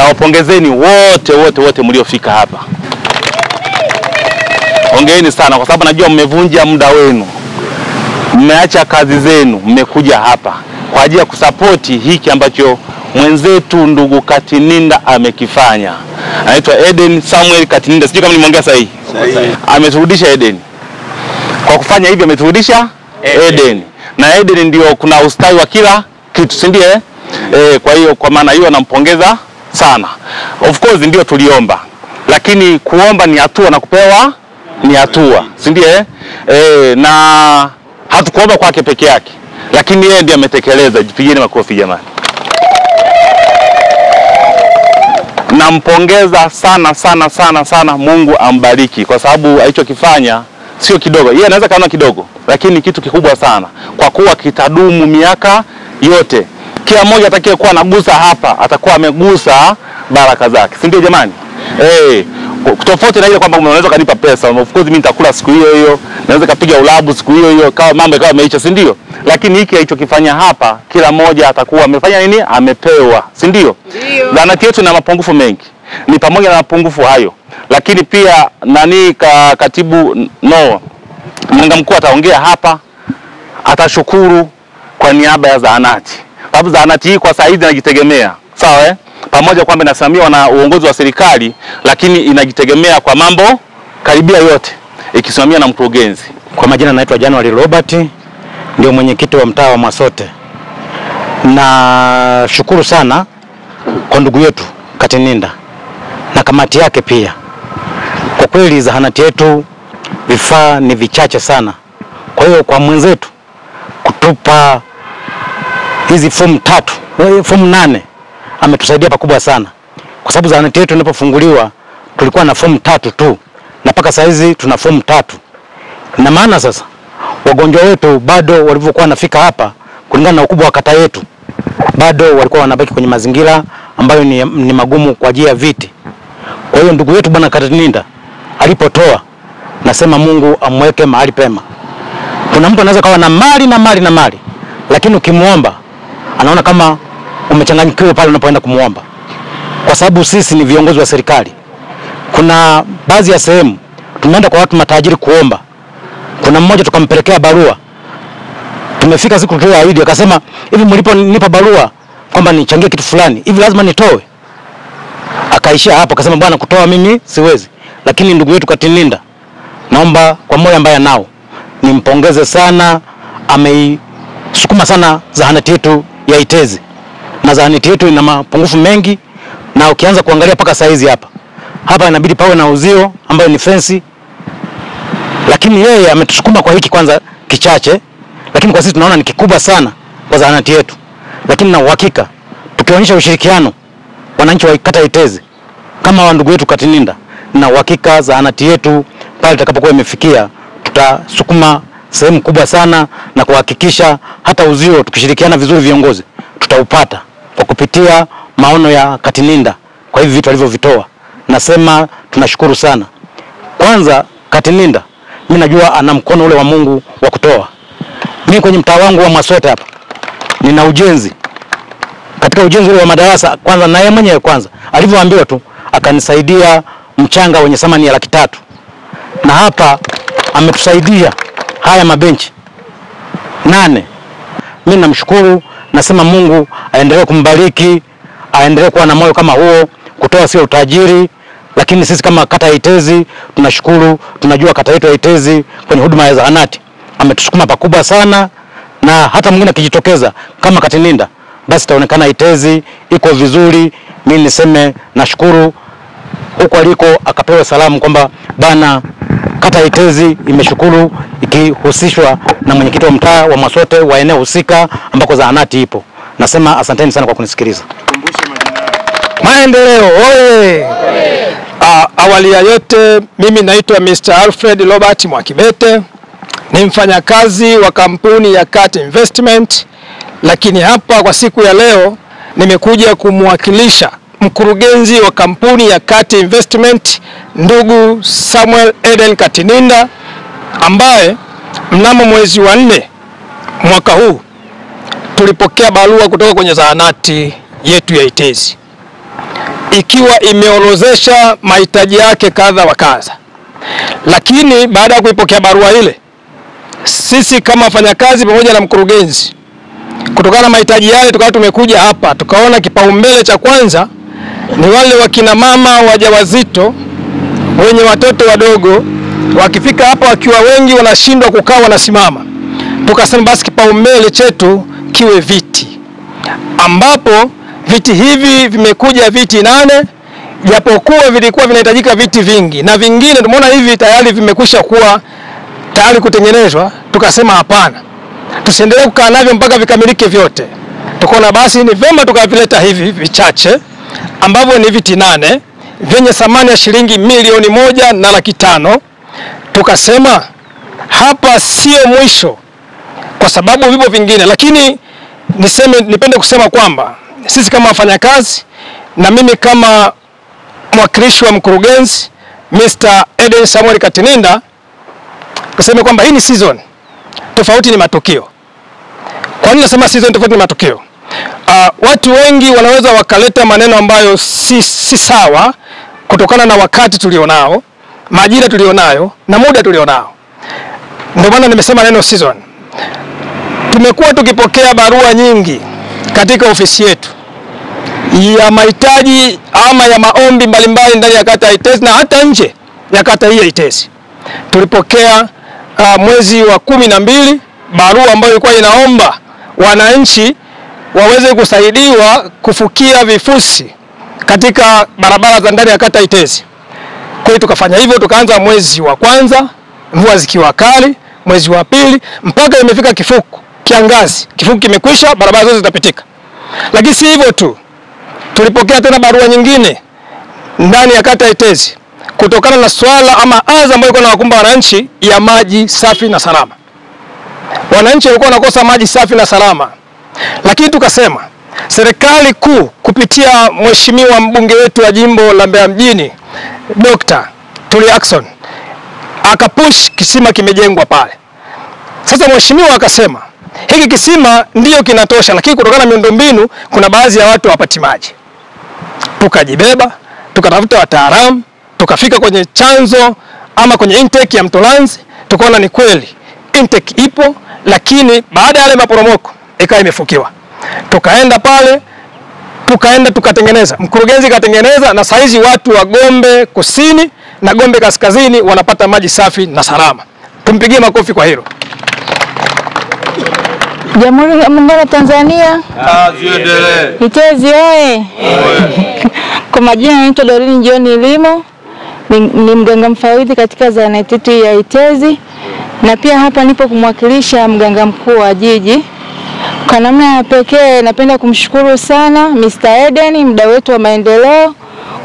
Na wapongezeni wote mliofika hapa. Hongereni sana kwa sababu najua mmevunja muda wenu. Mmeacha kazi zenu, mmekuja hapa kwa ajili ya kusapoti hiki ambacho mwenzetu ndugu Katininda amekifanya. Anaitwa Eden Samuel Katininda. Sijui kama nimeongea sahihi. Ameturudisha Eden. Kwa kufanya hivi ameturudisha Eden. Na Eden ndio kuna ustawi wa kila kitu, si ndio? Kwa hiyo kwa maana hiyo nampongeza sana. Of course ndio tuliomba. Lakini kuomba ni hatua na kupewa ni hatua, si ndio? Na hatukuomba kwake peke yake. Lakini yeye ndiye ametekeleza. Jipigeni makofi jamani. Nampongeza sana, Mungu ambariki kwa sababu alichokifanya sio kidogo. Yeye anaweza kaona kidogo, lakini kitu kikubwa sana kwa kuwa kitadumu miaka yote. Kila mmoja atakayekuwa anagusa hapa atakuwa amegusa baraka zake. Si ndio jamani? Tofauti na ile kwamba unaweza kanipa pesa, of course mimi nitakula siku hiyo hiyo, naweza kapiga ulabu siku hiyo hiyo kama mambo yakawa yameisha, si ndio? Lakini hiki alichokifanya hapa kila mmoja atakuwa amefanya nini? Amepewa, si ndio? Zahanati yetu ina mapungufu mengi. Ni pamoja na mapungufu hayo. Lakini pia katibu mganga mkuu ataongea hapa, atashukuru kwa niaba ya zahanati. Sababu zahanati hii kwa sasa hivi inajitegemea. Sawa Pamoja kwamba inasimamiwa na uongozi wa serikali, lakini inajitegemea kwa mambo karibia yote, ikisimamiwa na mkurugenzi. Kwa majina naitwa January Robert, ndio mwenyekiti wa mtaa wa Mwasote. Na shukuru sana kwa ndugu yetu Katininda na kamati yake pia. Kwa kweli zahanati yetu vifaa ni vichache sana. Kwa hiyo kwa mwenzetu kutupa hizi fomu 8 ametusaidia pakubwa sana. Kwa sababu zahanati yetu inapofunguliwa tulikuwa na fomu 3 tu, na mpaka saa hizi tuna fomu 3. Na maana sasa wagonjwa wetu bado walivyokuwa wanafika hapa kulingana na ukubwa wa kata yetu, bado walikuwa wanabaki kwenye mazingira ambayo ni magumu kwa ajili ya viti. Kwa hiyo ndugu yetu bwana Katininda alipotoa, nasema Mungu amweke mahali pema. Kuna mtu anaweza kawa na mali, lakini ukimuomba anaona kama umechanganyikiwa pale unapoenda kumuomba. Kwa sababu sisi ni viongozi wa serikali. Kuna baadhi ya sehemu tumeenda kwa watu matajiri kuomba. Kuna mmoja tukampelekea barua. Tumefika siku tuliyoahidi, akasema hivi mliponipa barua kwamba nichangie kitu fulani, hivi lazima nitoe? Akaishia hapo, akasema bwana, kutoa mimi siwezi. Lakini ndugu yetu Katininda, naomba kwa moyo mbaya nao nimpongeze sana, ameisukuma sana zahanati yetu ya Itezi. Na zahanati yetu ina mapungufu mengi, na ukianza kuangalia paka saizi hapa inabidi pawe na uzio ambayo ni fence. Lakini yeye ametusukuma kwa hiki kwanza kichache, lakini kwa sisi tunaona ni kikubwa sana kwa zahanati yetu. Lakini na uhakika tukionyesha ushirikiano wananchi wa kata Itezi kama wa ndugu yetu Katininda, na uhakika zahanati yetu pale itakapokuwa imefikia tutasukuma sehemu kubwa sana, na kuhakikisha hata uzio tukishirikiana vizuri viongozi tutaupata kwa kupitia maono ya Katininda kwa hivi vitu alivyovitoa. Nasema tunashukuru sana. Kwanza Katininda, mimi najua ana mkono ule wa Mungu wa kutoa. Mimi kwenye mtaa wangu wa Mwasote hapa nina ujenzi. Katika ujenzi ule wa madarasa, kwanza na yeye mwenyewe kwanza alivyoambiwa tu akanisaidia mchanga wenye thamani ya 300,000. Na hapa ametusaidia haya mabenchi 8. Mimi namshukuru, nasema Mungu aendelee kumbariki, aendelee kuwa na moyo kama huo. Kutoa sio utajiri, lakini sisi kama kata ya Itezi tunashukuru. Tunajua kata yetu ya Itezi kwenye huduma ya zahanati ametusukuma pakubwa sana, na hata mwingine akijitokeza kama Katininda basi taonekana Itezi iko vizuri. Mimi niseme nashukuru huko aliko, akapewa salamu kwamba bana kata ya Itezi imeshukuru ikihusishwa na mwenyekiti wa mtaa wa Mwasote wa eneo husika ambako zahanati ipo. Nasema asanteni sana kwa kunisikiliza. Maendeleo oye! Awali ya yote mimi naitwa Mr. Alfred Robert Mwakibete, ni mfanyakazi wa kampuni ya Kati Investment, lakini hapa kwa siku ya leo nimekuja kumwakilisha mkurugenzi wa kampuni ya Kati Investment ndugu Samuel Eden Katininda, ambaye mnamo mwezi wa 4 mwaka huu tulipokea barua kutoka kwenye zahanati yetu ya Itezi. ikiwa imeorozesha mahitaji yake kadha wa kadha. Lakini baada ya kuipokea barua ile, sisi kama wafanyakazi pamoja na mkurugenzi, kutokana na mahitaji yale, tukawa tumekuja hapa tukaona kipaumbele cha kwanza ni wale wakina mama wajawazito wenye watoto wadogo, wakifika hapa wakiwa wengi wanashindwa kukaa, wanasimama. Tukasema basi kipaumbele chetu kiwe viti, ambapo viti hivi vimekuja viti 8, japokuwa vilikuwa vinahitajika viti vingi na vingine tumeona hivi tayari vimekwisha kuwa tayari kutengenezwa. Tukasema hapana, tusiendelee kukaa navyo mpaka vikamilike vyote. Tukaona basi ni vyema tukavileta hivi vichache ambavyo ni viti 8 vyenye thamani ya shilingi 1,500,000. Tukasema hapa sio mwisho, kwa sababu vipo vingine, lakini nipende kusema kwamba sisi kama wafanyakazi na mimi kama mwakilishi wa mkurugenzi Mr. Eden Samuel Katininda, kusema kwamba hii ni season, tofauti ni matukio. Kwa nini nasema season tofauti ni matukio? Watu wengi wanaweza wakaleta maneno ambayo si sawa kutokana na wakati tulionao, majira tulionayo na muda tulionao. Ndio maana nimesema neno season. Tumekuwa tukipokea barua nyingi katika ofisi yetu ya mahitaji ama ya maombi mbalimbali ndani ya kata ya Itezi na hata nje ya kata hii ya Itezi. Tulipokea mwezi wa 12 barua ambayo ilikuwa inaomba wananchi waweze kusaidiwa kufukia vifusi katika barabara za ndani ya kata ya Itezi. Kwa hiyo tukafanya hivyo, tukaanza mwezi wa kwanza mvua zikiwa kali, mwezi wa pili mpaka imefika kifuku, kiangazi, kifuku kimekwisha, barabara zote zitapitika. Lakini si hivyo tu, tulipokea tena barua nyingine ndani ya kata ya Itezi kutokana na swala ama adha ambayo ilikuwa inawakumba wananchi ya maji safi na salama. Wananchi walikuwa wanakosa maji safi na salama. Lakini tukasema serikali kuu kupitia mheshimiwa mbunge wetu wa jimbo la Mbeya mjini Dr. Tulia Ackson akapush kisima kimejengwa pale. Sasa mheshimiwa akasema hiki kisima ndiyo kinatosha, lakini kutokana na miundombinu kuna baadhi ya watu hawapati maji. Tukajibeba, tukatafuta wataalamu, tukafika kwenye chanzo ama kwenye intake ya Mtolanzi, tukaona ni kweli intake ipo, lakini baada ya yale maporomoko ikawa imefukiwa. Tukaenda pale, tukatengeneza, mkurugenzi katengeneza, na saizi watu wa Gombe Kusini na Gombe Kaskazini wanapata maji safi na salama. Tumpigie makofi kwa hilo. Jamhuri ya Muungano wa Tanzania. Itezi oye. Kwa majina naitwa Doreen John Limo, ni mganga mfawidhi katika zahanati yetu ya Itezi, na pia hapa nipo kumwakilisha mganga mkuu wa jiji. Kwa namna ya pekee napenda kumshukuru sana Mr. Eden, mdau wetu wa maendeleo,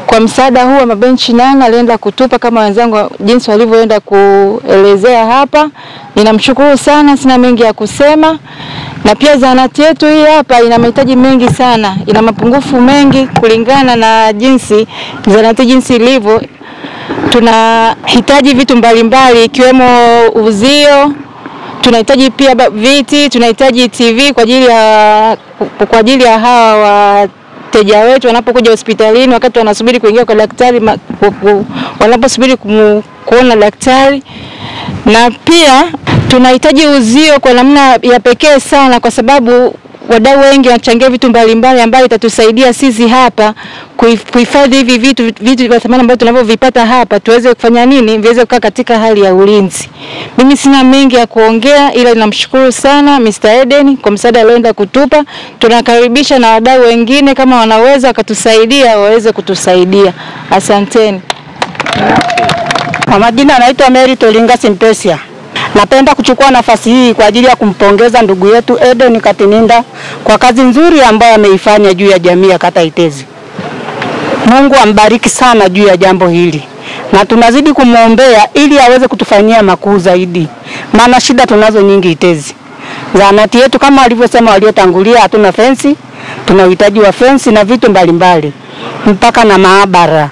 kwa msaada huu wa mabenchi 8 alienda kutupa kama wenzangu jinsi walivyoenda kuelezea hapa. Ninamshukuru sana, sina mengi ya kusema. Na pia zahanati yetu hii hapa ina mahitaji mengi sana, ina mapungufu mengi kulingana na jinsi zahanati jinsi ilivyo. Tunahitaji vitu mbalimbali ikiwemo uzio, tunahitaji pia viti, tunahitaji TV kwa ajili ya hawa wateja wetu wanapokuja hospitalini wakati wanasubiri kuingia kwa daktari, wanaposubiri kuona daktari. Na pia tunahitaji uzio kwa namna ya pekee sana, kwa sababu wadau wengi wanachangia vitu mbalimbali ambavyo itatusaidia sisi hapa kuhifadhi hivi vitu vya thamani ambavyo tunavyovipata hapa, tuweze kufanya nini, viweze kukaa katika hali ya ulinzi. Mimi sina mengi ya kuongea, ila ninamshukuru sana Mr. Eden kwa msaada aliyoenda kutupa. Tunakaribisha na wadau wengine kama wanaweza wakatusaidia waweze kutusaidia. Asanteni. Kwa majina anaitwa Mary Tolinga Simpesia. Napenda kuchukua nafasi hii kwa ajili ya kumpongeza ndugu yetu Eden Katininda kwa kazi nzuri ambayo ameifanya juu ya jamii ya kata Itezi. Mungu ambariki sana juu ya jambo hili, na tunazidi kumuombea ili aweze kutufanyia makuu zaidi, maana shida tunazo nyingi Itezi. Zahanati yetu kama alivyosema waliotangulia, hatuna fensi, tuna uhitaji wa fensi na vitu mbalimbali mpaka na maabara.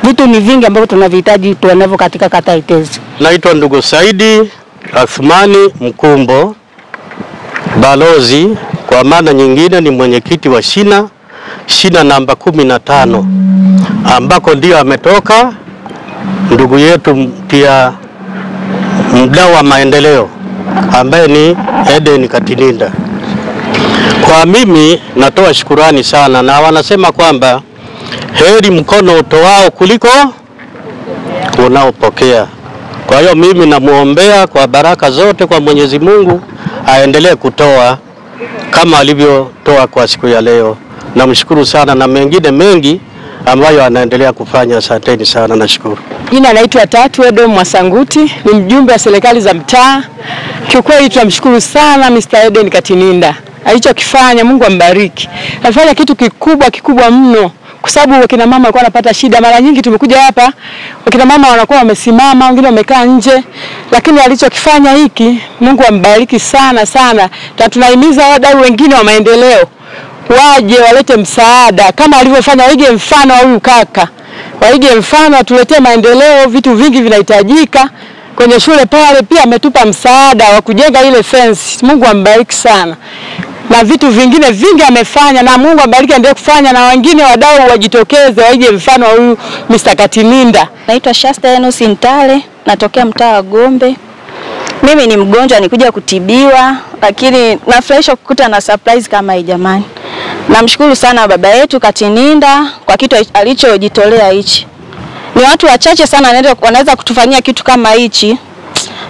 Vitu ni vingi ambavyo tunavihitaji tuenavyo katika kata Itezi. Naitwa ndugu Saidi Athmani Mkumbo, balozi, kwa maana nyingine ni mwenyekiti wa shina namba 15 ambako ndio ametoka ndugu yetu pia mdau wa maendeleo ambaye ni Eden Katininda. Kwa mimi natoa shukurani sana, na wanasema kwamba heri mkono utoao kuliko unaopokea. Kwa hiyo mimi namuombea kwa baraka zote kwa Mwenyezi Mungu, aendelee kutoa kama alivyotoa kwa siku ya leo. Namshukuru sana na mengine mengi ambayo anaendelea kufanya. Asanteni sana, nashukuru. Jina naitwa Tatu Edom Mwasanguti, ni mjumbe wa serikali za mtaa. Kiukweli tunamshukuru sana Mr. Eden Katininda. Alichokifanya Mungu ambariki. Alifanya kitu kikubwa mno. Kwa sababu wakina mama walikuwa wanapata shida. Mara nyingi tumekuja hapa, wakina mama wanakuwa wamesimama, wengine wamekaa nje. Lakini alichokifanya hiki, Mungu ambariki sana. Na tunahimiza wadau wengine wa maendeleo waje walete msaada kama alivyofanya, waige mfano wa huyu kaka. Waige mfano, atuletee maendeleo, vitu vingi vinahitajika. Kwenye shule pale pia ametupa msaada wa kujenga ile fence. Mungu ambariki sana. Na vitu vingine vingi amefanya, na Mungu ambariki aendelee kufanya, na wengine wadau wajitokeze waige mfano wa huyu Mr. Katininda. Naitwa Shasta Enos Ntale, natokea mtaa wa Gombe. Mimi ni mgonjwa, nikuja kutibiwa, lakini nafurahisha kukuta na surprise kama hii jamani. Namshukuru sana baba yetu Katininda kwa kitu alichojitolea hichi. Ni watu wachache sana wanaweza kutufanyia kitu kama hichi.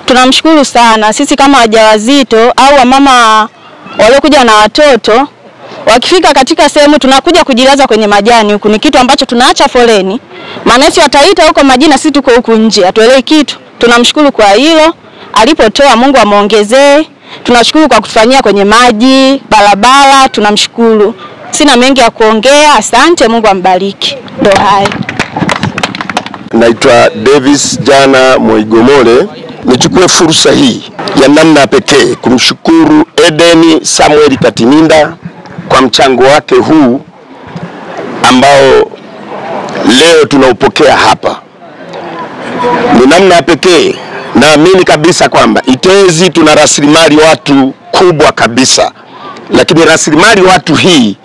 Tunamshukuru sana. Sisi kama wajawazito au wamama waliokuja na watoto, wakifika katika sehemu tunakuja kujilaza kwenye majani huku, ni kitu ambacho tunaacha foleni. Manesi wataita huko majina, sisi tuko huku nje, hatuelewi kitu. Tunamshukuru kwa hilo. Alipotoa Mungu amuongezee. Tunashukuru kwa kutufanyia kwenye maji, barabara, tunamshukuru. Sina mengi ya kuongea, asante, Mungu ambariki. Ndio hayo. Naitwa Davis Jana Moigomole. Nichukue fursa hii ya namna pekee kumshukuru Eden Samuel Katininda kwa mchango wake huu ambao leo tunaupokea hapa. Ni namna pekee naamini kabisa kwamba Itezi tuna rasilimali watu kubwa kabisa, lakini rasilimali watu hii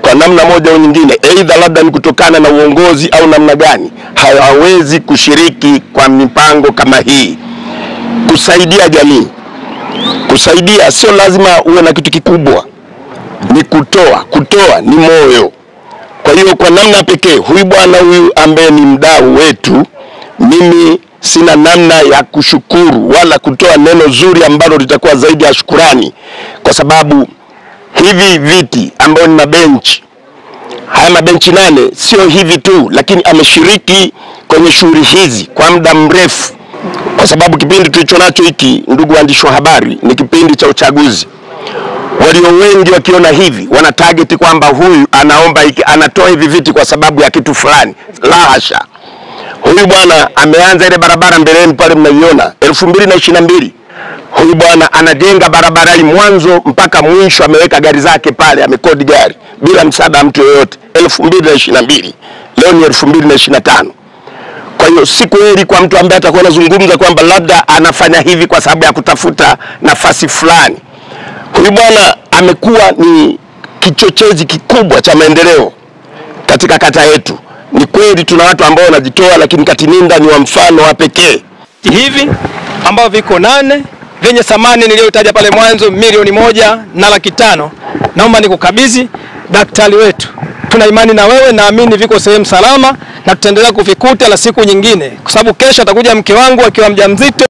kwa namna moja au nyingine, aidha labda ni kutokana na uongozi au namna gani, hawawezi kushiriki kwa mipango kama hii kusaidia jamii. Kusaidia sio lazima uwe na kitu kikubwa, ni kutoa ni moyo. Kwa hiyo kwa namna pekee huyu bwana huyu ambaye ni mdau wetu, mimi sina namna ya kushukuru wala kutoa neno zuri ambalo litakuwa zaidi ya shukurani, kwa sababu hivi viti ambao ni mabenchi, haya mabenchi 8 sio hivi tu, lakini ameshiriki kwenye shughuli hizi kwa muda mrefu, kwa sababu kipindi tulicho nacho hiki, ndugu waandishi wa habari, ni kipindi cha uchaguzi. Walio wengi wakiona hivi wana target kwamba huyu anaomba hiki, anatoa hivi viti kwa sababu ya kitu fulani. La hasha. Huyu bwana ameanza ile barabara mbeleni pale mnaiona 2022. Huyu bwana anajenga barabara hii mwanzo mpaka mwisho, ameweka gari zake pale, amekodi gari bila msaada mtu yoyote 2022. Leo ni 2025. Kwa hiyo siku hili kwa mtu ambaye atakuwa anazungumza kwamba labda anafanya hivi kwa sababu ya kutafuta nafasi fulani. Huyu bwana amekuwa ni kichochezi kikubwa cha maendeleo katika kata yetu. Ni kweli tuna watu ambao wanajitoa, lakini Katininda ni wa mfano wa pekee. Hivi ambao viko 8 venye thamani niliyotaja pale mwanzo, 1,105,000. Naomba nikukabidhi daktari wetu. Tuna imani na wewe, naamini viko sehemu salama na tutaendelea kuvikuta la siku nyingine, kwa sababu kesho atakuja mke wangu akiwa mjamzito,